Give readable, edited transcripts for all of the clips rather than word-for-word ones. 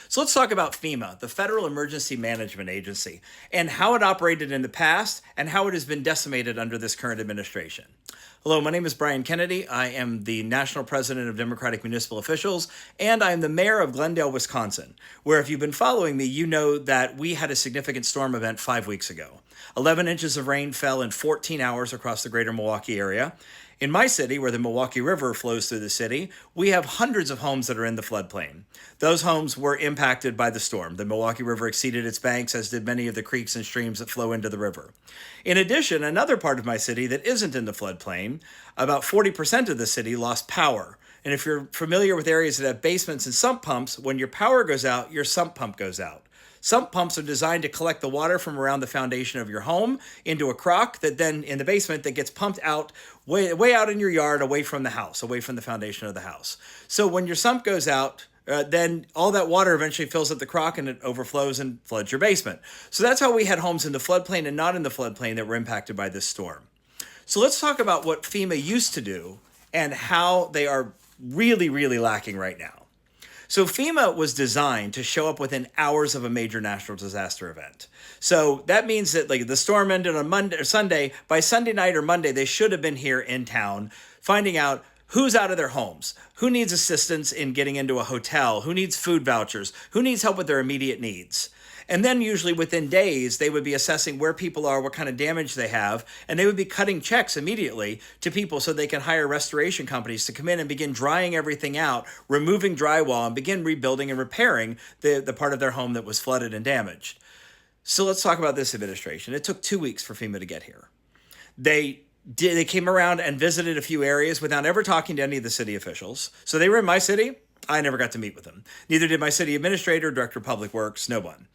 So let's talk about FEMA, the Federal Emergency Management Agency, and how it operated in the past and how it has been decimated under this current administration. Hello, my name is Brian Kennedy. I am the National President of Democratic Municipal Officials, and I am the Mayor of Glendale, Wisconsin, where if you've been following me, you know that we had a significant storm event 5 weeks ago. 11 inches of rain fell in 14 hours across the greater Milwaukee area. In my city, where the Milwaukee River flows through the city, we have hundreds of homes that are in the floodplain. Those homes were impacted by the storm. The Milwaukee River exceeded its banks, as did many of the creeks and streams that flow into the river. In addition, another part of my city that isn't in the floodplain, about 40% of the city lost power. And if you're familiar with areas that have basements and sump pumps, when your power goes out, your sump pump goes out. Sump pumps are designed to collect the water from around the foundation of your home into a crock that then in the basement that gets pumped out way out in your yard, away from the house, away from the foundation of the house. So when your sump goes out, then all that water eventually fills up the crock and it overflows and floods your basement. So that's how we had homes in the floodplain and not in the floodplain that were impacted by this storm. So let's talk about what FEMA used to do and how they are really, really lacking right now. So FEMA was designed to show up within hours of a major natural disaster event. So that means that like the storm ended on Monday or Sunday. By Sunday night or Monday, they should have been here in town, finding out who's out of their homes, who needs assistance in getting into a hotel, who needs food vouchers, who needs help with their immediate needs. And then usually within days, they would be assessing where people are, what kind of damage they have, and they would be cutting checks immediately to people so they can hire restoration companies to come in and begin drying everything out, removing drywall, and begin rebuilding and repairing the part of their home that was flooded and damaged. So let's talk about this administration. It took 2 weeks for FEMA to get here. They came around and visited a few areas without ever talking to any of the city officials. So they were in my city. I never got to meet with them. Neither did my city administrator, director of public works, no one.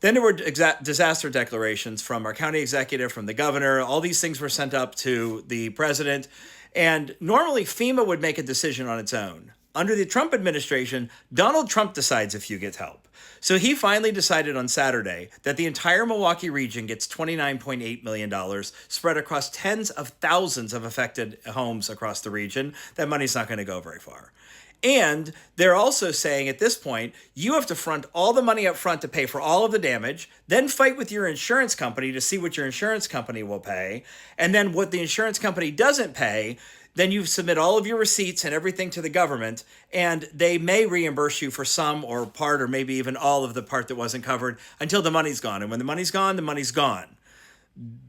Then there were disaster declarations from our county executive, from the governor. All these things were sent up to the president. And normally FEMA would make a decision on its own. Under the Trump administration, Donald Trump decides if you get help. So he finally decided on Saturday that the entire Milwaukee region gets $29.8 million spread across tens of thousands of affected homes across the region. That money's not going to go very far. And they're also saying at this point, you have to front all the money up front to pay for all of the damage, then fight with your insurance company to see what your insurance company will pay. And then what the insurance company doesn't pay, then you submit all of your receipts and everything to the government, and they may reimburse you for some or part or maybe even all of the part that wasn't covered until the money's gone. And when the money's gone, the money's gone.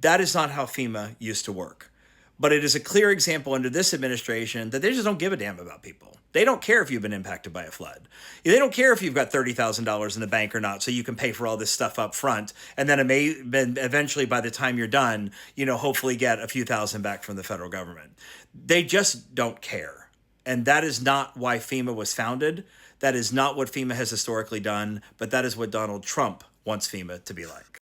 That is not how FEMA used to work. But it is a clear example under this administration that they just don't give a damn about people. They don't care if you've been impacted by a flood. They don't care if you've got $30,000 in the bank or not, so you can pay for all this stuff up front. And then eventually, by the time you're done, hopefully get a few thousand back from the federal government. They just don't care. And that is not why FEMA was founded. That is not what FEMA has historically done, but that is what Donald Trump wants FEMA to be like.